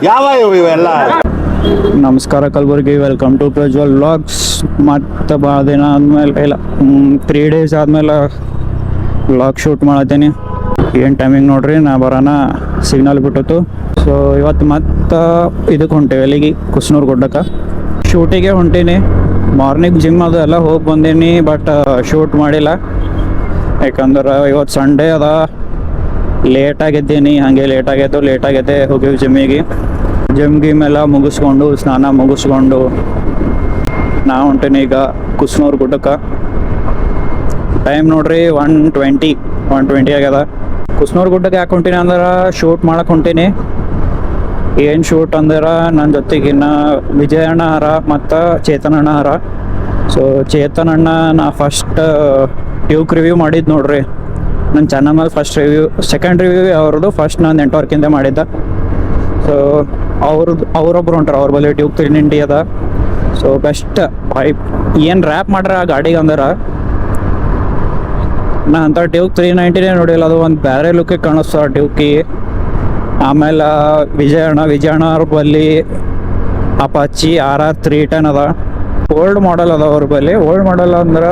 ಯಾವ ಇವೆಲ್ಲ. ನಮಸ್ಕಾರ Kalaburagi, welcome to Prajwal vlogs. ಮತ್ತು ಭಾಳ ದಿನ ಆದಮೇಲೆ ಇಲ್ಲ 3 days ಆದಮೇಲೆ ವ್ಲಾಗ್ ಶೂಟ್ ಮಾಡತ್ತೀನಿ. ಏನು ಟೈಮಿಂಗ್ ನೋಡ್ರಿ, ನಾ ಬರೋಣ ಸಿಗ್ನಲ್ ಬಿಟ್ಟಿತ್ತು. ಸೊ ಇವತ್ತು ಮತ್ತೆ ಇದಕ್ಕೆ ಹೊಂಟೇವೆ, ಎಲ್ಲಿಗೆ ಕುಸ್ನೂರು ಗುಡ್ಡಕ್ಕೆ ಶೂಟಿಗೆ ಹೊಂಟೀನಿ. ಮಾರ್ನಿಂಗ್ ಜಿಮ್ ಅದು ಎಲ್ಲ ಹೋಗಿ ಬಂದೀನಿ, ಬಟ್ ಶೂಟ್ ಮಾಡಿಲ್ಲ. ಯಾಕಂದ್ರೆ ಇವತ್ತು ಸಂಡೇ ಅದ, ಲೇಟಾಗಿದ್ದೀನಿ. ಹಾಗೆ ಲೇಟಾಗೈತೆ ಹೋಗಿವಿ ಜಿಮ್ಗೆ ಮೇಲೆ ಮುಗಿಸ್ಕೊಂಡು ಸ್ನಾನ ಮುಗಿಸ್ಕೊಂಡು ನಾ ಹೊಂಟೀನಿ ಈಗ ಕುಸ್ನೂರು ಗುಡ್ಡಕ್ಕೆ. ಟೈಮ್ ನೋಡ್ರಿ 1:20 ಆಗ್ಯದ. ಕುಸ್ನೂರು ಗುಡ್ಡಕ್ಕೆ ಯಾಕೆ ಹೊಂಟೀನಿ ಅಂದ್ರೆ ಶೂಟ್ ಮಾಡಕ್ಕೆ ಹೊಂಟೀನಿ. ಏನು ಶೂಟ್ ಅಂದ್ರೆ ನನ್ನ ಜೊತೆಗಿನ್ನ ವಿಜಯಣ್ಣ ಹರ ಮತ್ತು ಚೇತನಣ್ಣ ಹರ. ಸೊ ಚೇತನಣ್ಣ ನಾ ಫಸ್ಟ್ ಟ್ಯೂಕ್ ರಿವ್ಯೂ ಮಾಡಿದ್ದು ನೋಡ್ರಿ ನನ್ನ ಚಾನಲ್ ಮೇಲೆ. ಸೆಕೆಂಡ್ ರಿವ್ಯೂ ಅವ್ರದ್ದು, ಫಸ್ಟ್ ನಾನು ನೆಟ್ವರ್ಕಿಂದ ಮಾಡಿದ್ದ. ಸೊ ಅವರೊಬ್ರು ಹೊಂಟಾರ, ಅವ್ರ ಬಳಿ ಟ್ಯೂಬ್ 390 ಅದ. So best wipe. ಏನು ರ್ಯಾಪ್ ಮಾಡ್ರ ಆ ಗಾಡಿಗೆ ಅಂದ್ರೆ ನಾ ಅಂತ ಟ್ಯೂಬ್ 390 ನೋಡಿಲ್ಲ, ಅದು ಒಂದು ಬೇರೆ ಲುಕ್ಕಿಗೆ ಕಾಣಿಸ್ತು ಆ ಟ್ಯೂಬ್ಗೆ. ಆಮೇಲೆ ವಿಜಯಣ್ಣ ಅವ್ರ ಬಳಿ ಅಪಾಚಿ RR 310 ಅದ. ಓಲ್ಡ್ ಮಾಡಲ್ ಅದ ಅವ್ರ ಬಳಿ. ಓಲ್ಡ್ ಮಾಡಲ್ ಅಂದ್ರೆ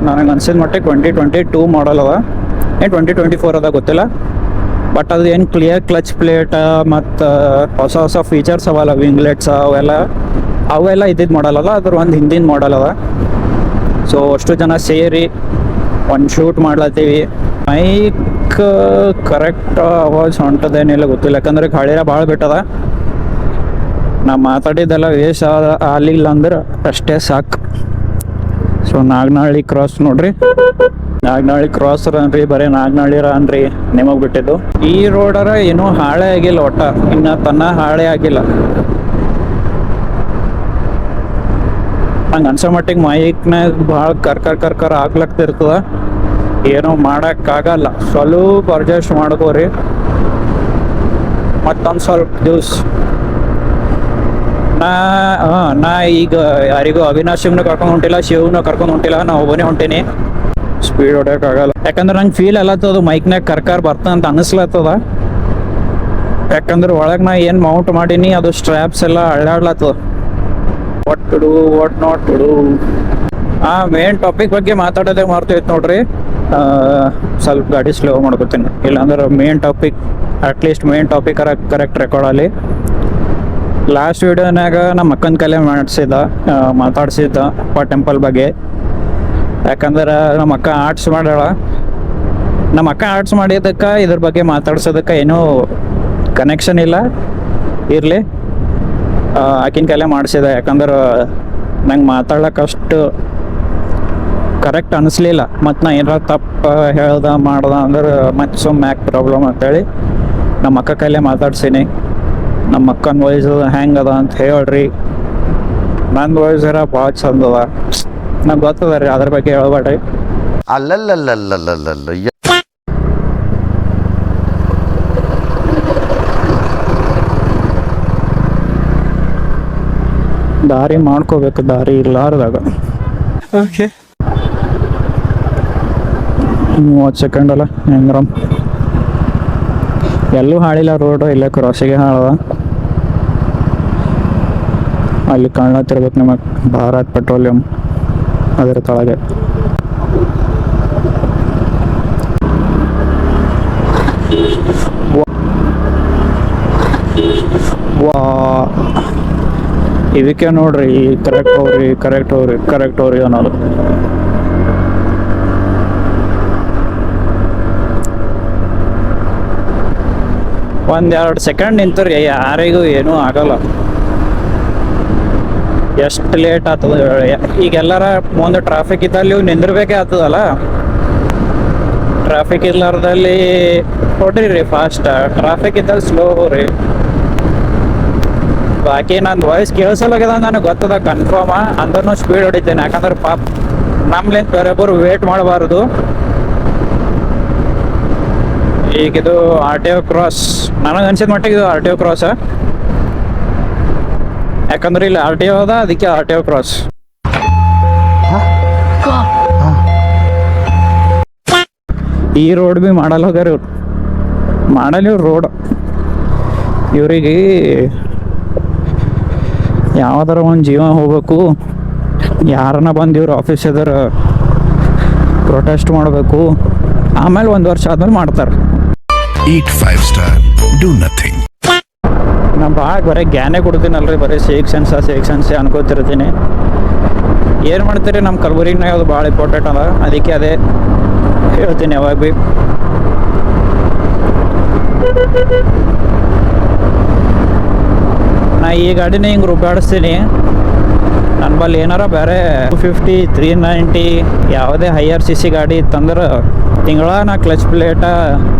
ನನಗೆ ಅನ್ಸಿದ ಮಟ್ಟಿಗೆ 2022 ಮಾಡಲ್ ಅದ, ಏನು 2024 ಅದ ಗೊತ್ತಿಲ್ಲ. ಬಟ್ ಅದು ಏನು ಕ್ಲಿಯರ್ ಕ್ಲಚ್ ಪ್ಲೇಟ್ ಮತ್ತು ಹೊಸ ಫೀಚರ್ಸ್ ಅವಲ್ಲ, ವಿಂಗ್ಲೆಟ್ಸ್ ಅವೆಲ್ಲ ಇದ್ದಿದ್ದು ಮಾಡಲ್ ಅದ. ಅದ್ರ ಒಂದು ಹಿಂದಿನ ಮಾಡಲ್ ಅದ. ಸೊ ಅಷ್ಟು ಜನ ಸೇರಿ ಒಂದು ಶೂಟ್ ಮಾಡ್ಲತ್ತೀವಿ. ಮೈಕ್ ಕರೆಕ್ಟ್ ಅವಾಜ್ ಹೊಂಟದೇನಿಲ್ಲ ಗೊತ್ತಿಲ್ಲ, ಯಾಕಂದ್ರೆ ಗಾಳಿರ ಭಾಳ ಬಿಟ್ಟದ. ನಾ ಮಾತಾಡಿದ್ದೆಲ್ಲ ವೇಸ್ಟ್ ಆಗಲಿಲ್ಲ ಅಂದ್ರೆ ಅಷ್ಟೇ ಸಾಕು. ಸೊ ನಾಗನಹಳ್ಳಿ ಕ್ರಾಸ್ ನೋಡ್ರಿ, ನಾಗನಹಳ್ಳಿ ಕ್ರಾಸ್ ಅನ್ರಿ, ಬರೀ ನಾಗನಹಳ್ಳಿ ಅನ್ರಿ ನಿಮಗೆ ಬಿಟ್ಟಿದ್ದು. ಈ ರೋಡರ ಏನೂ ಹಾಳೆ ಆಗಿಲ್ಲ, ಒಟ್ಟ ಇನ್ನು ತನ್ನ ಹಾಳೆ ಆಗಿಲ್ಲ. ಹಂಗೆ ಅನ್ಸೋ ಮಟ್ಟಿಗೆ ಮೈಕ್ನಾಗ ಭಾಳ ಕರ್ಕರ್ ಆಗ್ಲಕ್ತಿರ್ತದ. ಏನೋ ಮಾಡೋಕ್ಕಾಗಲ್ಲ, ಸ್ವಲ್ಪ ಅಡ್ಜಸ್ಟ್ ಮಾಡ್ಕೋರಿ. ಮತ್ತೊಂದು ಸ್ವಲ್ಪ ದಿವ್ಸ ನಾ ಈಗ ಯಾರಿಗೂ ಅವಿನಾಶಿವ್ನ ಕರ್ಕೊಂಡು ಹೊಂಟಿಲ್ಲ, ಶಿವ್ನ ಕರ್ಕೊಂಡು ಹೊಂಟಿಲ್ಲ, ನಾ ಒಬ್ಬನೇ ಹೊಂಟೀನಿ. ಸ್ಪೀಡ್ ಹೊಡ್ಯೋಕ್ಕಾಗಲ್ಲ, ಯಾಕಂದ್ರೆ ನಂಗೆ ಫೀಲ್ ಅಲ್ಲತ್ತದ ಮೈಕ್ನಾಗ ಕರ್ಕರ್ ಅಂತ ಅನ್ನಿಸ್ಲತ್ತದ. ಯಾಕಂದ್ರೆ ಒಳಗೆ ನಾ ಏನು ಮೌಂಟ್ ಮಾಡೀನಿ ಅದು ಸ್ಟ್ರ್ಯಾಪ್ಸ್ ಎಲ್ಲ ಅಳ್ಳಾಡ್ಲತ್ತದ. What to do, what not to do. Main topic ಬಗ್ಗೆ ಮಾತಾಡೋದೇ ಮಾಡ್ತೈತೆ ನೋಡ್ರಿ. ಸ್ವಲ್ಪ ಗಾಡಿ ಸ್ಲೋ ಮಾಡ್ಕೊತೀನಿ, ಇಲ್ಲಾಂದ್ರೆ ಮೇನ್ ಟಾಪಿಕ್ ಕರೆಕ್ಟ್ ರೆಕಾರ್ಡ್ ಅಲ್ಲಿ. ಲಾಸ್ಟ್ ವಿಡಿಯೋನಾಗ ನಮ್ಮ ಅಕ್ಕನ ಕಲೆ ಮಾತಾಡ್ಸಿದ್ದ ಟೆಂಪಲ್ ಬಗ್ಗೆ. ಯಾಕಂದ್ರೆ ನಮ್ಮ ಅಕ್ಕ ಆರ್ಟ್ಸ್ ಮಾಡ್ಯಾಳ. ನಮ್ಮ ಅಕ್ಕ ಆರ್ಟ್ಸ್ ಮಾಡಿದ್ದಕ್ಕೆ ಇದ್ರ ಬಗ್ಗೆ ಮಾತಾಡ್ಸೋದಕ್ಕೆ ಏನೂ ಕನೆಕ್ಷನ್ ಇಲ್ಲ. ಇರಲಿ, ಆಕಿನ ಕಲೆ ಮಾಡಿಸಿದೆ. ಯಾಕಂದ್ರೆ ನಂಗೆ ಮಾತಾಡ್ಲಿಕ್ಕೆ ಅಷ್ಟು ಕರೆಕ್ಟ್ ಅನ್ನಿಸ್ಲಿಲ್ಲ. ಮತ್ತು ನಾ ಏನಾರ ತಪ್ಪು ಮಾಡ್ದೆ ಅಂದ್ರೆ ಮತ್ತೆ ಮ್ಯಾಕ್ ಪ್ರಾಬ್ಲಮ್ ಅಂತೇಳಿ ನಮ್ಮ ಅಕ್ಕ ಕೈಲೇ ಮಾತಾಡ್ಸೀನಿ. ನಮ್ಮ ಅಕ್ಕನ ವಾಯ್ಸ್ ಹೆಂಗದ ಅಂತ ಹೇಳ್ರಿ. ನನ್ನ ವಾಯ್ಸ್ ಭಾಳ ಚಂದ ಅದ, ನಂಗೆ ಗೊತ್ತದ ರೀ, ಅದ್ರ ಬಗ್ಗೆ ಹೇಳ್ಬೇಡ್ರಿ. ಅಲ್ಲಲ್ಲಲ್ಲಲ್ಲಲ್ಲಲ್ಲ ದಾರಿ ಮಾಡ್ಕೋಬೇಕು, ದಾರಿ ಇರ್ಲಾರ್ದಾಗ. ಓಕೆ, 30 ಸೆಕೆಂಡ್ ಅಲ್ಲ ಹೆಂಗ್ರಮ್. ಎಲ್ಲೂ ಹಾಳಿಲ್ಲ ರೋಡು, ಇಲ್ಲೇ ಕ್ರಾಸಿಗೆ ಹಾಳದ. ಅಲ್ಲಿ ಕಾಣ್ಲತ್ತಿರ್ಬೇಕು ನಿಮಗೆ ಭಾರತ್ ಪೆಟ್ರೋಲಿಯಂ, ಅದರ ತಳಗೆ. ವಾ, ಇದಕ್ಕೆ ನೋಡ್ರಿ ಕರೆಕ್ಟ್ ಹೋಗ್ರಿ ಅನ್ನೋದು. ಒಂದೆರಡು ಸೆಕೆಂಡ್ ನಿಂತರಿ ಯಾರಿಗೂ ಏನೂ ಆಗಲ್ಲ. ಎಷ್ಟು ಲೇಟ್ ಆಗ್ತದ ಈಗ. ಎಲ್ಲರ ಮುಂದೆ ಟ್ರಾಫಿಕ್ ಇದ್ದಲ್ಲಿ ನಿಂದಿರ್ಬೇಕೇ ಆಗ್ತದಲ್ಲ. ಟ್ರಾಫಿಕ್ ಇರ್ಲಾರ್ದಲ್ಲಿ ಹೊಡ್ರಿ ಫಾಸ್ಟ್, ಟ್ರಾಫಿಕ್ ಇದ್ದಲ್ಲಿ ಸ್ಲೋ ಹೋಗ್ರಿ. ಬಾಕಿ ನನ್ನ ವಾಯ್ಸ್ ಕೇಳಿಸಲಾಗ್ಯದ ನನಗೆ ಗೊತ್ತದ ಕನ್ಫರ್ಮ, ಅಂದ್ರೂ ಸ್ಪೀಡ್ ಹೊಡಿತೇನೆ. ಯಾಕಂದ್ರೆ ಪಾಪ ನಮ್ಲಿಂದ ಬೇರೆಬ್ಬರು ವೇಟ್ ಮಾಡಬಾರ್ದು. ಈಗಿದು RTO ಕ್ರಾಸ್, ನನಗೆ ಅನ್ಸಿದ ಮಟ್ಟಿಗೆ ಇದು RTO ಕ್ರಾಸ್. ಯಾಕಂದ್ರೆ ಇಲ್ಲಿ RTO ಅದ, ಅದಕ್ಕೆ RTO ಕ್ರಾಸ್. ಈ ರೋಡ್ ಬಿ ಮಾಡಲ್ಲ ಹೋಗ್ಯಾರ ಇವ್ರು, ಮಾಡಲ್ಲ ಇವ್ರು ರೋಡ್. ಇವರಿಗೆ ಯಾವ್ದಾರ ಒಂದು ಜೀವ ಹೋಗ್ಬೇಕು, ಯಾರನ್ನ ಬಂದು ಇವ್ರು ಆಫೀಸ್ ಎದುರು ಪ್ರೊಟೆಸ್ಟ್ ಮಾಡಬೇಕು, ಆಮೇಲೆ 1 ವರ್ಷ ಆದ್ಮೇಲೆ ಮಾಡ್ತಾರೆ. Eat 5 star, do nothing. ನಾ ಭಾಳ ಬರೀ ಜ್ಞಾನೇ ಕೊಡ್ತೀನಲ್ರಿ, ಬರೀ ಸೇಕ್ ಸೆನ್ಸ ಅನ್ಕೋತಿರ್ತೀನಿ. ಏನು ಮಾಡ್ತೀರಿ, ನಮ್ಮ ಕಲಬುರಗಿನಾಗ ಅದು ಭಾಳ ಇಂಪಾರ್ಟೆಂಟ್ ಅದ, ಅದಕ್ಕೆ ಅದೇ ಹೇಳ್ತೀನಿ ಯಾವಾಗ ಭೀ. ನಾ ಈ ಗಾಡಿನ ಹಿಂಗೆ ರುಬ್ಬಾಡಿಸ್ತೀನಿ. ನನ್ನ ಬಲ್ಲಿ ಏನಾರ ಬೇರೆ 250 390 ಯಾವುದೇ ಹೈಯರ್ CC ಗಾಡಿ ಇತ್ತಂದ್ರೆ ತಿಂಗಳ ನಾ ಕ್ಲಚ್ ಪ್ಲೇಟ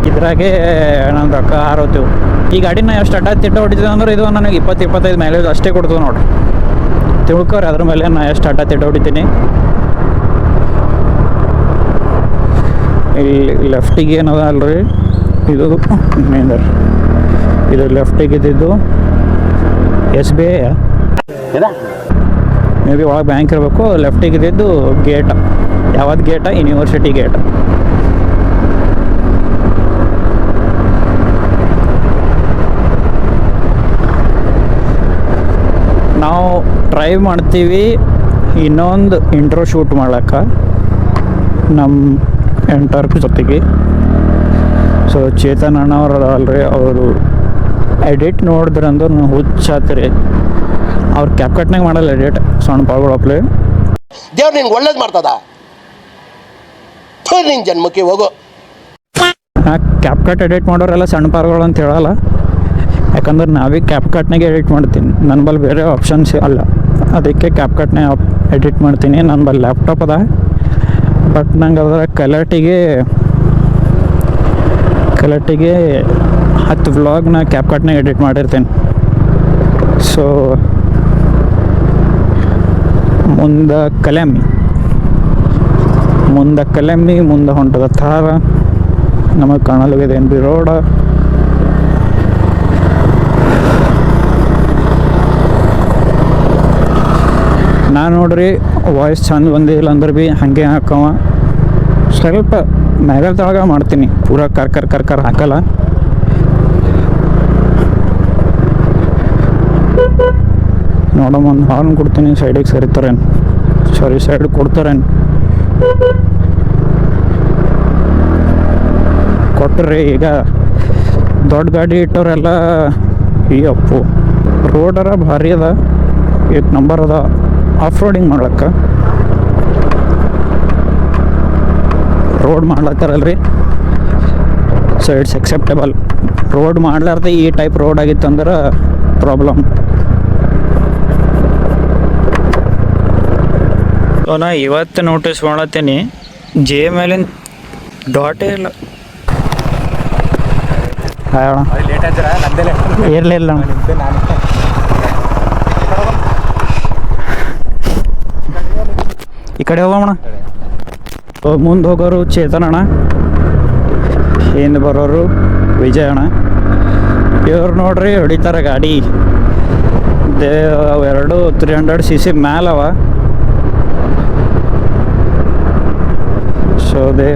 ಇದ್ರಾಗೆ ನನ್ನ ರೊಕ್ಕ ಹಾರೋತೀವಿ. ಈ ಗಾಡಿನ ಎಷ್ಟು ತಿಟ್ಟ ಹೊಡಿತೀವಿ ಅಂದ್ರೆ ಇದು ನನಗೆ 20-25 ಮೈಲೇಜ್ ಅಷ್ಟೇ ಕೊಡ್ತದೆ ನೋಡ್ರಿ. ತಿಳ್ಕೊರಿ ಅದ್ರ ಮೇಲೆ ನಾ ಎಷ್ಟು ತಿಟ್ಟ ಹೊಡಿತೀನಿ. ಇಲ್ಲಿ ಲೆಫ್ಟಿಗೆ ಏನದ ಅಲ್ರಿ, ಇದು ಇದು ಲೆಫ್ಟಿಗೆ ಇದ್ದಿದ್ದು SBI ಮೇ ಬಿ ಒಳಗೆ ಬ್ಯಾಂಕ್ ಇರಬೇಕು. ಲೆಫ್ಟಿಗೆ ಇದ್ದಿದ್ದು ಗೇಟ್, ಯಾವ್ದು ಗೇಟ? University gate. ನಾವು ಟ್ರೈ ಮಾಡ್ತೀವಿ ಇನ್ನೊಂದು ಇಂಟ್ರೋ ಶೂಟ್ ಮಾಡ್ಲಿಕ್ಕೆ ನಮ್ಮ ಎಂಟರ್ ಜೊತೆಗೆ. ಸೊ ಚೇತನ್ ಅಣ್ಣ ಅವ್ರು ಅಲ್ರಿ, ಅವರು ಎಡಿಟ್ ನೋಡಿದ್ರಂದ್ರೆ ಹುಚ್ಚಾತ್ರಿ. ಅವ್ರು ಕ್ಯಾಪ್ಕಟ್ನಾಗ ಮಾಡಲ್ಲ ಎಡಿಟ್, ಸಣ್ಣ ಪಾಳ್ಗಳು ಅಪ್ಲೆ. ದೇವ್ರು ನಿನ್ಗೆ ಒಳ್ಳೇದು ಮಾಡ್ತದ, ನಿನ್ನ ಜನ್ಮಕ್ಕೆ ಹೋಗೋ. ಕ್ಯಾಪ್ಕಟ್ ಎಡಿಟ್ ಮಾಡೋರೆಲ್ಲ ಸಣ್ಣ ಪಾರ್ಗಳು ಅಂತ ಹೇಳಲ್ಲ, ಯಾಕಂದ್ರೆ ನಾವೇ ಕ್ಯಾಪ್ಕಟ್ನಾಗೆ ಎಡಿಟ್ ಮಾಡ್ತೀನಿ. ನನ್ನ ಬಲ್ಲಿ ಬೇರೆ ಆಪ್ಷನ್ಸ್ ಅಲ್ಲ, ಅದಕ್ಕೆ ಕ್ಯಾಪ್ಕಟ್ನಾಗ ಎಡಿಟ್ ಮಾಡ್ತೀನಿ. ನನ್ನ ಬಲ್ಲಿ ಲ್ಯಾಪ್ಟಾಪ್ ಅದ, ಬಟ್ ನಂಗೆ ಅದರ ಕಲರ್ಟಿಗೆ 10 ವ್ಲಾಗ್ನ ಕ್ಯಾಪ್ಕಟ್ನಾಗ ಎಡಿಟ್ ಮಾಡಿರ್ತೀನಿ. ಸೊ ಮುಂದೆ ಕಲೆಮ್ಮಿ ಮುಂದೆ ಹೊಂಟದ ಥಾರ, ನಮಗೆ ಕಾಣಲ್ಗಿದೆ ಏನು ಬಿ ರೋಡ. ನಾನು ನೋಡ್ರಿ ವಾಯ್ಸ್ ಚಂದ ಬಂದಿಲ್ಲ ಅಂದ್ರೆ ಭೀ ಹಾಗೆ ಹಾಕವ, ಸ್ವಲ್ಪ ಮ್ಯಾಗಲ್ ತಳಗ ಮಾಡ್ತೀನಿ, ಪೂರ ಕರ್ಕರ್ ಹಾಕಲ್ಲ. ನೋಡಮ್ಮ, ಒಂದು ಹಾರ್ನ್ ಕೊಡ್ತೀನಿ, ಸೈಡಿಗೆ ಸರಿತಾರೇನು? ಸೈಡ್ ಕೊಡ್ತಾರೇನು? ಕೊಟ್ಟರೆ ಈಗ ದೊಡ್ಡ ಗಾಡಿ ಇಟ್ಟವರೆಲ್ಲ ಈ ಅಪ್ಪು ರೋಡರ ಭಾರಿ ಅದ, 8 ನಂಬರ್ ಅದ ಆಫ್ ರೋಡಿಂಗ್ ಮಾಡ್ಲಕ್ಕ. ರೋಡ್ ಮಾಡ್ಲತ್ತಾರಲ್ರಿ, ಸೊ ಇಟ್ಸ್ ಎಕ್ಸೆಪ್ಟೇಬಲ್. ರೋಡ್ ಮಾಡ್ಲಾರ್ದೆ ಈ ಟೈಪ್ ರೋಡ್ ಆಗಿತ್ತಂದ್ರೆ ಪ್ರಾಬ್ಲಮ್. ಸೊ ನಾ ಇವತ್ತು ನೋಟಿಸ್ ಮಾಡತ್ತೀನಿ, ಜೆ ಮೇಲಿನ ಡಾಟೇ ಇಲ್ಲ. ಇರಲಿಲ್ಲ ಈ ಕಡೆ ಹೋಗೋಣ. ಮುಂದೆ ಹೋಗೋರು ಚೇತನ್ ಅಣ್ಣ, ಹಿಂದೆ ಬರೋರು ವಿಜಯ್ ಅಣ್ಣ. ಇವ್ರು ನೋಡ್ರಿ ಹೊಡಿತಾರೆ ಗಾಡಿ. ಅವೆರಡು 300 cc ಮ್ಯಾಲವ. So they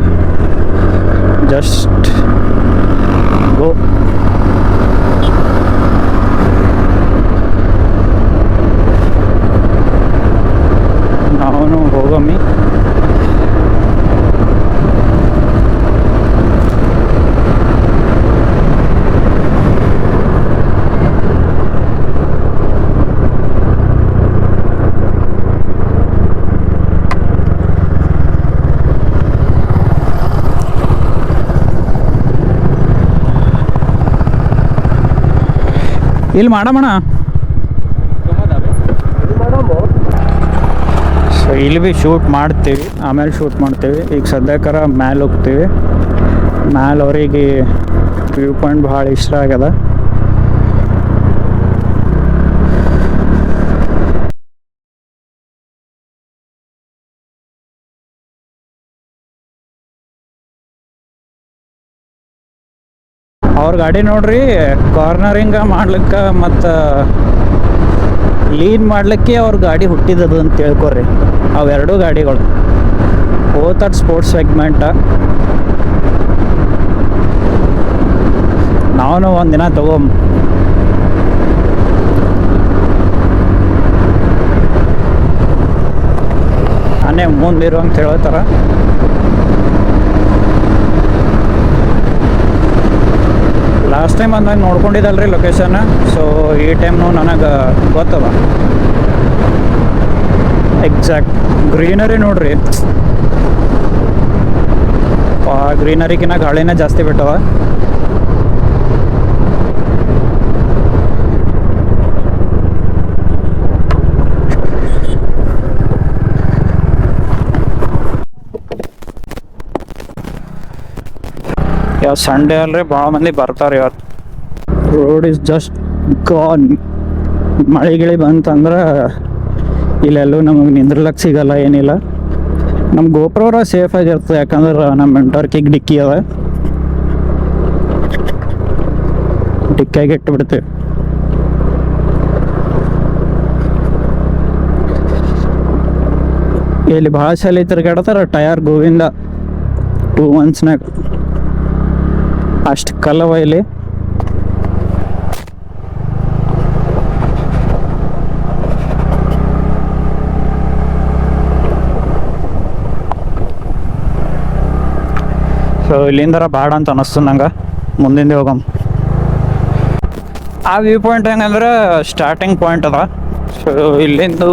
just go. ನಾವು ಹೋಗಮ್ಮಿ. ಇಲ್ಲಿ ಮಾಡಮಣ. ಸೊ ಇಲ್ಲಿ ಭೀ ಶೂಟ್ ಮಾಡ್ತೀವಿ, ಆಮೇಲೆ ಶೂಟ್ ಮಾಡ್ತೀವಿ. ಈಗ ಸದ್ಯಕ್ಕರ ಮ್ಯಾಲೆ ಹೋಗ್ತೀವಿ. ಮ್ಯಾಲೆ ಅವರಿಗೆ ವ್ಯೂ ಪಾಯಿಂಟ್ ಭಾಳ ಇಷ್ಟ ಆಗ್ಯದ. ಅವ್ರ ಗಾಡಿ ನೋಡ್ರಿ, ಕಾರ್ನರಿಂಗ ಮಾಡ್ಲಿಕ್ಕೆ ಮತ್ತು ಲೀನ್ ಮಾಡ್ಲಿಕ್ಕೆ ಅವ್ರ ಗಾಡಿ ಹುಟ್ಟಿದದು ಅಂತ ತಿಳ್ಕೊರಿ. ಅವೆರಡು ಗಾಡಿಗಳು ಓತಟ್ ಸ್ಪೋರ್ಟ್ಸ್ ಸೆಗ್ಮೆಂಟ. ನಾವು ಒಂದಿನ ತಗೋ ಮನೆ ಮುಂದಿರು ಅಂತ ಹೇಳ್ತಾರ. ಲಾಸ್ಟ್ ಟೈಮ್ ಅಂದಾಗ ನೋಡ್ಕೊಂಡಿದ್ದಲ್ರಿ ಲೊಕೇಶನ್. ಸೊ ಈ ಟೈಮ್ನು ನನಗೆ ಗೊತ್ತದ ಎಕ್ಸಾಕ್ಟ್ ಗ್ರೀನರಿ ನೋಡ್ರಿ. ಗ್ರೀನರಿಗಿನ್ನ ಗಾಳಿನೇ ಜಾಸ್ತಿ ಬಿಟ್ಟವ. ಯಾವ ಸಂಡೇ ಅಲ್ರಿ ಭಾಳ ಮಂದಿ ಬರ್ತಾರೆ ಇವತ್ತು. Road is just gone. ಮಳೆ ಗಿಳಿ ಬಂತಂದ್ರೆ ಇಲ್ಲೆಲ್ಲೂ ನಮಗೆ ನಿಂದ್ರಲಕ್ಕೆ ಸಿಗಲ್ಲ, ಏನಿಲ್ಲ. ನಮ್ಮ ಗೋಪ್ರವರ ಸೇಫ್ ಆಗಿರ್ತದೆ, ಯಾಕಂದ್ರೆ ನಮ್ಮ ಮೆಂಟರ್ಕಿಗೆ ಡಿಕ್ಕಿ ಅದ, ಡಿಕ್ಕಿಯಾಗಿ ಇಟ್ಟು ಬಿಡ್ತೀವಿ. ಇಲ್ಲಿ ಭಾಳ ಸಲ ತಿರ್ಗಾಡ್ತಾರೆ ಟಯರ್ ಗೋವಿಂದ 2 monthsನಾಗ. ಅಷ್ಟು ಕಲ್ಲವ ಇಲ್ಲಿ. ಸೊ ಇಲ್ಲಿಂದರ ಬ್ಯಾಡ ಅಂತ ಅನ್ನಿಸ್ತು ನಂಗೆ. ಮುಂದಿಂದೆ ಹೋಗಮ್. ಆ ವ್ಯೂ ಪಾಯಿಂಟ್ ಹೆಂಗಂದ್ರೆ ಸ್ಟಾರ್ಟಿಂಗ್ ಪಾಯಿಂಟ್ ಅದ. ಸೊ ಇಲ್ಲಿಂದು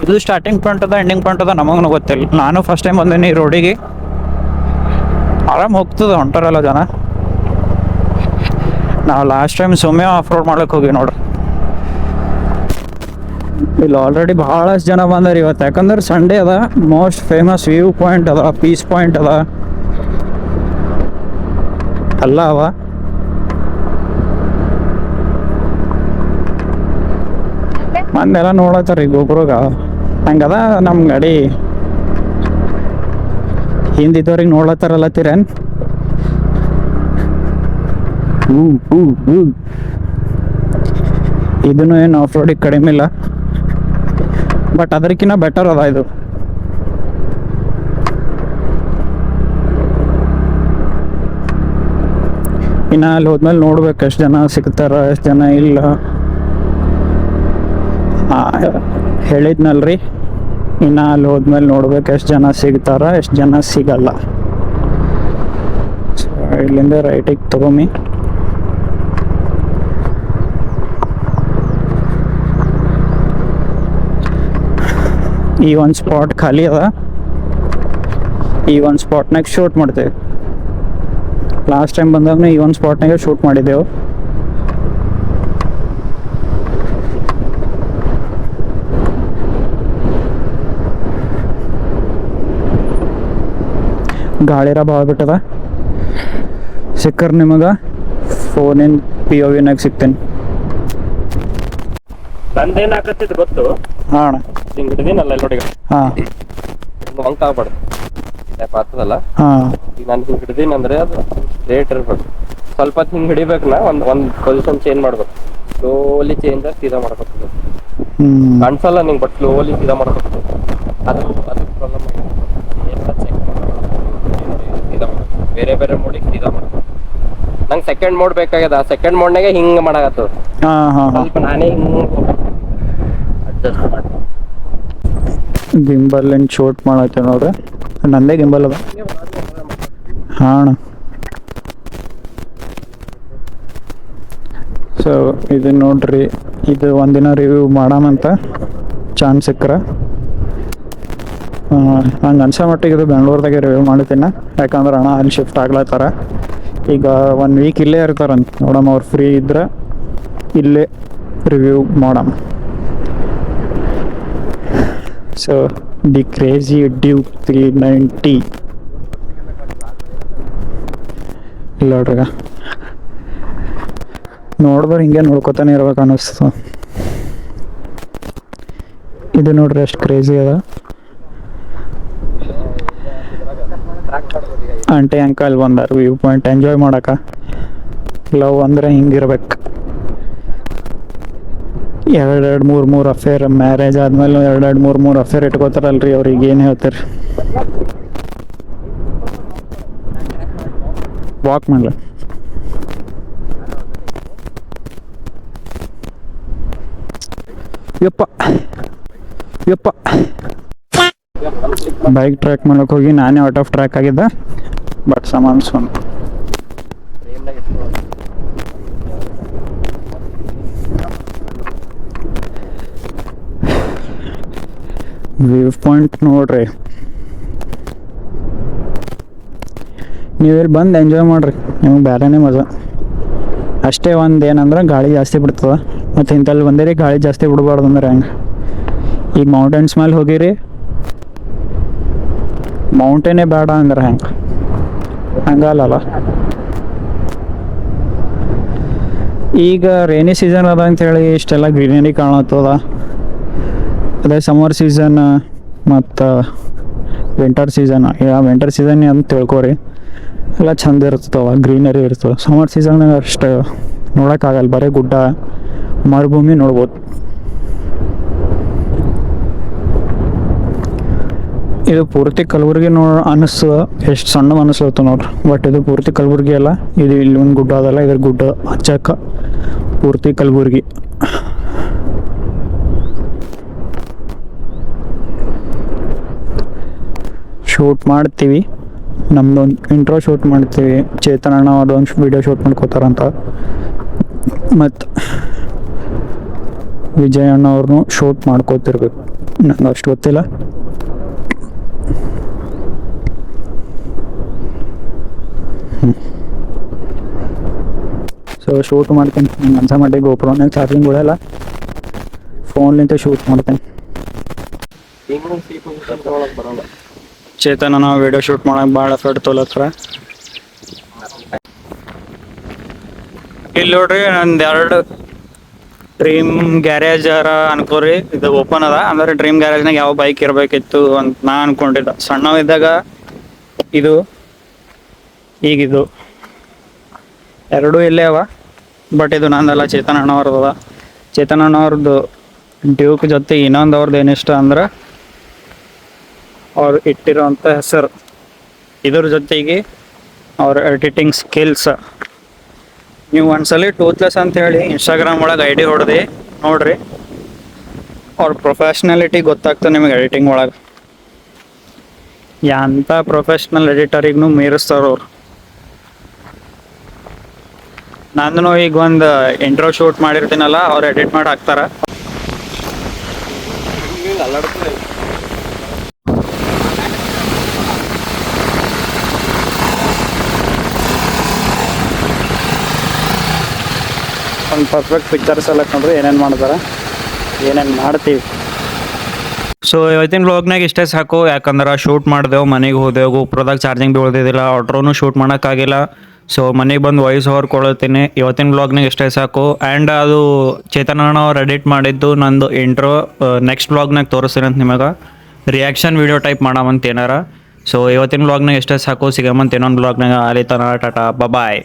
ಇದು ಸ್ಟಾರ್ಟಿಂಗ್ ಪಾಯಿಂಟ್ ಅದ, ಎಂಡಿಂಗ್ ಪಾಯಿಂಟ್ ಅದ, ನಮಗೂ ಗೊತ್ತಿಲ್ಲ. ನಾನು ಫಸ್ಟ್ ಟೈಮ್ ಬಂದೀನಿ ಈ ರೋಡಿಗೆ. ಆರಾಮ್ ಹೋಗ್ತದೆ, ಹೊಂಟಾರಲ್ಲ ಜನ. ನಾವು ಲಾಸ್ಟ್ ಟೈಮ್ ಸುಮ್ಮನೆ ಆಫ್ ರೋಡ್ ಮಾಡ್ಲಿಕ್ಕೆ ಹೋಗಿ ನೋಡ್ರಿ. ಇಲ್ಲಿ ಆಲ್ರೆಡಿ ಭಾಳಷ್ಟು ಜನ ಬಂದಾರ ಇವತ್ತು, ಯಾಕಂದ್ರೆ ಸಂಡೇ ಅದ. ಮೋಸ್ಟ್ ಫೇಮಸ್ ವ್ಯೂ ಪಾಯಿಂಟ್ ಅದ, ಪೀಸ್ ಪಾಯಿಂಟ್ ಅದ, ಎಲ್ಲ ಅವ. ಮಂದೆಲ್ಲ ನೋಡತ್ತಾರ ಈಗ ಒಬ್ರಾಗ. ಹಂಗದ ನಮ್ಮ ಗಾಡಿ ಹಿಂದಿದ್ದವ್ರಿಗೆ ನೋಡ್ಲತ್ತಾರಲ್ಲ ತೀರೇನ್. ಇದನ್ನು ಏನು ಆಫ್ ರೋಡಿಗೆ ಕಡಿಮೆ ಇಲ್ಲ, ಬಟ್ ಅದಕ್ಕಿಂತ ಬೆಟರ್ ಅದ ಇದು. ಇನ್ನು ಅಲ್ಲಿ ಹೋದ್ಮೇಲೆ ನೋಡ್ಬೇಕು ಎಷ್ಟು ಜನ ಸಿಗ್ತಾರ, ಎಷ್ಟು ಜನ ಇಲ್ಲ. ಹೇಳಿದ್ನಲ್ರಿ, ಇನ್ನು ಅಲ್ಲಿ ಹೋದ್ಮೇಲೆ ನೋಡ್ಬೇಕು ಎಷ್ಟು ಜನ ಸಿಗ್ತಾರ, ಎಷ್ಟು ಜನ ಸಿಗಲ್ಲ. ಸೊ ಇಲ್ಲಿಂದ ರೈಟಿಗೆ ತಗೊಮ್ಮಿ. ಈ ಒಂದು ಸ್ಪಾಟ್ ಖಾಲಿ ಅದ. ಈ ಒಂದು ಸ್ಪಾಟ್ನಾಗ ಶೂಟ್ ಮಾಡ್ತೇವೆ. ಲಾಸ್ಟ್ ಟೈಮ್ ಬಂದಾಗ ಈ ಒಂದು ಸ್ಪಾಟ್ನಾಗ ಶೂಟ್ ಮಾಡಿದ್ದೆವು. ಗಾಳಿರ ಭಾಳ ಬಿಟ್ಟದ. ಸಿಕ್ಕರ್ ನಿಮಗೆ ಫೋನಿನ POVನಾಗ ಸಿಗ್ತೇನೆ. ನಂದೇನ್ ಆಗತ್ತಿದ್ ಗೊತ್ತು. ಹಾಂ ಅಣ್ಣ. ಹಿಂಗ್ ಹಿಡಿದಿನಲ್ಲ ನೋಡಿ. ಹಾಂ ವಂಕ ಆಗ್ಬಾರ್ದು ಟೈಪ್ ಆಗ್ತದಲ್ಲ. ಹಾಂ ಈಗ ನಾನು ಹಿಂಗ್ ಹಿಡಿದೀನಿ ಅಂದ್ರೆ ಅದು ಸ್ಟ್ರೇಟ್ ಇರ್ಬೇಕು. ಸ್ವಲ್ಪ ಹೊತ್ತು ಹಿಂಗ್ ಹಿಡಿಬೇಕಲ್ಲ, ಒಂದ್ ಪೊಸಿಷನ್ ಚೇಂಜ್ ಮಾಡ್ಬೇಕು. ಸ್ಲೋಲಿ ಚೇಂಜ್ ಆಗಿ ಸೀದಾ ಮಾಡ್ಬೇಕು. ಕಾಣಿಸಲ್ಲ ನಿಂಗೆ, ಬಟ್ ಸ್ಲೋಲಿ ಸೀದಾ ಮಾಡ್ಬೇಕು. ಅದು ಪ್ರಾಬ್ಲಮ್ ಆಗಿದೆ. ಸೀದಾ ಮಾಡ್ಬೇಕು, ಬೇರೆ ಬೇರೆ ಮೋಡಿಗೆ ಸೀದಾ ಮಾಡ್ಬೇಕು. ನಂಗೆ ಸೆಕೆಂಡ್ ಮೋಡ್ ಬೇಕಾಗ್ಯದ. ಸೆಕೆಂಡ್ ಮೋಡ್ನಾಗೆ ಹಿಂಗ್ ಮಾಡಾಕತ್ತದ. ಹಾಂ ಹಾಂ ಹಾಂ. ಸ್ವಲ್ಪ ನಾನೇ ಹಿಂಗ್ ಅಡ್ಜಸ್ಟ್ ಮಾಡಿ ಗಿಂಬಲ್ಲಿನ ಶೂಟ್ ಮಾಡತ್ತೇವೆ ನೋಡ್ರಿ. ನಂದೇ ಗಿಂಬಲ್ ಅದ. ಹಾಂ ಅಣ್ಣ. ಸೊ ಇದು ನೋಡ್ರಿ, ಇದು ಒಂದಿನ ರಿವ್ಯೂ ಮಾಡಾಮಂತ ಚಾನ್ಸ್ ಸಿಕ್ಕರೆ. ನಂಗೆ ಅನ್ಸೋ ಮಟ್ಟಿಗೆ ಇದು ಬೆಂಗಳೂರ್ದಾಗೆ ರಿವ್ಯೂ ಮಾಡ್ತೀನಿ, ಯಾಕಂದ್ರೆ ಅಣ್ಣ ಅಲ್ಲಿ ಶಿಫ್ಟ್ ಆಗ್ಲತ್ತಾರ. ಈಗ 1 week ಇಲ್ಲೇ ಇರ್ತಾರಂತ. ನೋಡಮ್ಮ, ಅವ್ರು ಫ್ರೀ ಇದ್ರೆ ಇಲ್ಲೇ ರಿವ್ಯೂ ಮಾಡಮ್ಮ. ಸೊ ದಿ ಕ್ರೇಜಿ ಡ್ಯೂಕ್ 390 ಇಲ್ಲ ನೋಡ್ರಿಗ. ನೋಡಿದ್ರೆ ಹಿಂಗೆ ನೋಡ್ಕೊತಾನೆ ಇರ್ಬೇಕು ಅನ್ನಿಸ್ತು. ಇದು ನೋಡ್ರಿ ಎಷ್ಟು ಕ್ರೇಜಿ ಅದ. ಆಂಟಿ ಅಂಕಲ್ ಬಂದಾರ ವ್ಯೂ ಪಾಯಿಂಟ್ ಎಂಜಾಯ್ ಮಾಡಕ. ಲವ್ ಅಂದ್ರೆ ಹಿಂಗಿರ್ಬೇಕು. 2-3 ಅಫೇರ್, ಮ್ಯಾರೇಜ್ ಆದ್ಮೇಲೆ 2-3 ಅಫೇರ್ ಇಟ್ಕೋತಾರಲ್ರಿ, ಅವ್ರಿಗೆ ಏನು ಹೇಳ್ತೀರಿ? ವಾಕ್ ಮಾಡಲ. ಯಪ್ಪ ಯಪ್ಪ ಬೈಕ್ ಟ್ರ್ಯಾಕ್ ಮಾಡಕ್ಕೆ ಹೋಗಿ ನಾನೇ ಔಟ್ ಆಫ್ ಟ್ರ್ಯಾಕ್ ಆಗಿದ್ದೆ ಬಟ್ ಸಾಮಾನು ವ್ಯೂ ಪಾಯಿಂಟ್ ನೋಡ್ರಿ, ನೀವು ಇಲ್ಲಿ ಬಂದು ಎಂಜಾಯ್ ಮಾಡಿರಿ, ನಿಮಗೆ ಬೇರೆನೇ ಮಜಾ. ಅಷ್ಟೇ ಒಂದು ಏನಂದ್ರೆ ಗಾಳಿ ಜಾಸ್ತಿ ಬಿಡ್ತದೆ, ಮತ್ತು ಇಂಥಲ್ಲಿ ಬಂದಿರಿ ಗಾಳಿ ಜಾಸ್ತಿ ಬಿಡಬಾರ್ದು ಅಂದ್ರೆ ಹೆಂಗೆ. ಈಗ ಮೌಂಟೇನ್ಸ್ ಮೇಲೆ ಹೋಗಿರಿ, ಮೌಂಟೇನೇ ಬೇಡ ಅಂದ್ರೆ ಹಂಗಲ್ಲ. ಈಗ ರೇನಿ ಸೀಸನ್ ಅದ ಅಂಥೇಳಿ ಇಷ್ಟೆಲ್ಲ ಗ್ರೀನರಿ ಕಾಣತ್ತದ. ಅದೇ ಸಮ್ಮರ್ ಸೀಸನ್ ಮತ್ತು ವಿಂಟರ್ ಸೀಸನ್, ವಿಂಟರ್ ಸೀಸನ್ ಅಂತ ತಿಳ್ಕೊರಿ, ಎಲ್ಲ ಚಂದ ಇರ್ತವೆ, ಗ್ರೀನರಿ ಇರ್ತವೆ. ಸಮ್ಮರ್ ಸೀಸನ್ನಾಗ ಅಷ್ಟು ನೋಡೋಕ್ಕಾಗಲ್ಲ, ಬರೀ ಗುಡ್ಡ ಮರುಭೂಮಿ ನೋಡ್ಬೋದು. ಇದು ಪೂರ್ತಿ ಕಲಬುರ್ಗಿ ಅನ್ನಿಸ್ತದ, ಎಷ್ಟು ಸಣ್ಣ ಅನ್ನಿಸ್ಲತ್ತ ನೋಡ್ರಿ, ಬಟ್ ಇದು ಪೂರ್ತಿ ಕಲಬುರ್ಗಿ ಅಲ್ಲ. ಇದು ಇಲ್ಲಿ ಒಂದು ಗುಡ್ಡ ಅದಲ್ಲ, ಇದ್ರ ಗುಡ್ಡ ಹಚ್ಚಕ್ಕ ಪೂರ್ತಿ ಕಲಬುರ್ಗಿ. ಶೂಟ್ ಮಾಡ್ತೀವಿ, ನಮ್ದೊಂದು ಇಂಟ್ರೋ ಶೂಟ್ ಮಾಡ್ತೀವಿ. ಚೇತನ್ ಅಣ್ಣ ಅದೊಂದು ವಿಡಿಯೋ ಶೂಟ್ ಮಾಡ್ಕೋತಾರಂತ, ಮತ್ತು ವಿಜಯ್ ಅಣ್ಣ ಅವ್ರನ್ನೂ ಶೂಟ್ ಮಾಡ್ಕೋತಿರ್ಬೇಕು, ನಂಗೆ ಅಷ್ಟು ಗೊತ್ತಿಲ್ಲ. ಸೊ ಶೂಟ್ ಮಾಡ್ತೀನಿ, ನಂಗೆ ಅನ್ಸೋ ಮಟ್ಟಿಗೆ ಗೋಪ್ರೋನಾಗ ಚಾರ್ಜಿಂಗ್ ಬಿಡಲ್ಲ, ಫೋನ್ಲಿಂದ ಶೂಟ್ ಮಾಡ್ತೀನಿ. ಚೇತನ ನಾವು ವಿಡಿಯೋ ಶೂಟ್ ಮಾಡಕ್ಕೆ ಭಾಳ ಎಫರ್ಟ್ ತೊಗೊಳತ್ರ. ಇಲ್ಲಿ ನೋಡ್ರಿ ನಂದು 2 ಡ್ರೀಮ್ ಗ್ಯಾರೇಜ್ ಅನ್ಕೋರಿ, ಇದು ಓಪನ್ ಅದ. ಅಂದ್ರೆ ಡ್ರೀಮ್ ಗ್ಯಾರೇಜ್ನಾಗ ಯಾವ ಬೈಕ್ ಇರಬೇಕಿತ್ತು ಅಂತ ನಾ ಅನ್ಕೊಂಡಿದ್ದೆ ಸಣ್ಣವಿದ್ದಾಗ. ಇದು ಈಗಿದು 2 ಇಲ್ಲೇ ಅವ, ಬಟ್ ಇದು ನಂದಲ್ಲ, ಚೇತನ್ ಅಣ್ಣವ್ರದ್ದು ಅದ. ಚೇತನ್ ಅಣ್ಣವ್ರದ್ದು ಡ್ಯೂಕ್ ಜೊತೆ ಇನ್ನೊಂದು ಅವ್ರದ್ದು ಏನಿಷ್ಟ ಅಂದ್ರೆ ಅವ್ರು ಇಟ್ಟಿರೋಂಥ ಹೆಸರು, ಇದ್ರ ಜೊತೆಗೆ ಅವ್ರ ಎಡಿಟಿಂಗ್ ಸ್ಕಿಲ್ಸ್. ನೀವು ಒಂದ್ಸಲಿ ಟೂತ್ಲೆಸ್ ಅಂತ ಹೇಳಿ ಇನ್ಸ್ಟಾಗ್ರಾಮ್ ಒಳಗೆ ID ಹೊಡೆದು ನೋಡ್ರಿ, ಅವ್ರ ಪ್ರೊಫೆಷ್ನಾಲಿಟಿ ಗೊತ್ತಾಗ್ತದೆ ನಿಮಗೆ ಎಡಿಟಿಂಗ್ ಒಳಗೆ. ಎಂಥ ಪ್ರೊಫೆಷ್ನಲ್ ಎಡಿಟರಿಗೂ ಮೀರಿಸ್ತಾರ ಅವ್ರು. ನಾನು ಈಗ ಒಂದು ಇಂಟ್ರೋ ಶೂಟ್ ಮಾಡಿರ್ತೀನಲ್ಲ, ಅವ್ರು ಎಡಿಟ್ ಮಾಡಿ ಹಾಕ್ತಾರ. ಒಂದು ಪರ್ಫೆಕ್ಟ್ ಪಿಕ್ಚರ್ಸ್ ಎಲ್ಲ ನೋಡ್ರಿ ಏನೇನು ಮಾಡ್ತಾರೆ, ಏನೇನು ಮಾಡ್ತೀವಿ. ಸೊ ಇವತ್ತಿನ ಬ್ಲಾಗ್ನಾಗ ಇಷ್ಟೇ ಸಾಕು, ಯಾಕಂದ್ರೆ ಶೂಟ್ ಮಾಡಿದೆವು, ಮನೆಗೆ ಹೋದೆವು, ಗೋಪ್ರದಾಗ ಚಾರ್ಜಿಂಗ್ ಬಿ ಉಳಿದಿದ್ದಿಲ್ಲ, ಆಟ್ರೋನು ಶೂಟ್ ಮಾಡೋಕ್ಕಾಗಿಲ್ಲ. ಸೊ ಮನೆಗೆ ಬಂದು ವಾಯ್ಸ್ ಓವರ್ ಕೊಡ್ತೀನಿ. ಇವತ್ತಿನ ಬ್ಲಾಗ್ನಾಗ ಇಷ್ಟೇ ಸಾಕು. ಆ್ಯಂಡ್ ಅದು ಚೇತನ್ ಅಣ್ಣ ಅವ್ರು ಎಡಿಟ್ ಮಾಡಿದ್ದು ನಂದು ಇಂಟ್ರೋ ನೆಕ್ಸ್ಟ್ ಬ್ಲಾಗ್ನಾಗ ತೋರಿಸ್ತೀನಿ ಅಂತ ನಿಮಗೆ, ರಿಯಾಕ್ಷನ್ ವೀಡಿಯೋ ಟೈಪ್ ಮಾಡಾಮಂತ ಏನಾರ. ಸೊ ಇವತ್ತಿನ ಬ್ಲಾಗ್ನಾಗ ಇಷ್ಟೇ ಸಾಕು, ಸಿಗಮಂತ ಇನ್ನೊಂದು ಬ್ಲಾಗ್ನಾಗ. ಅಲ್ಲಿ ತನ ಟಾಟಾ ಬಾಯ್.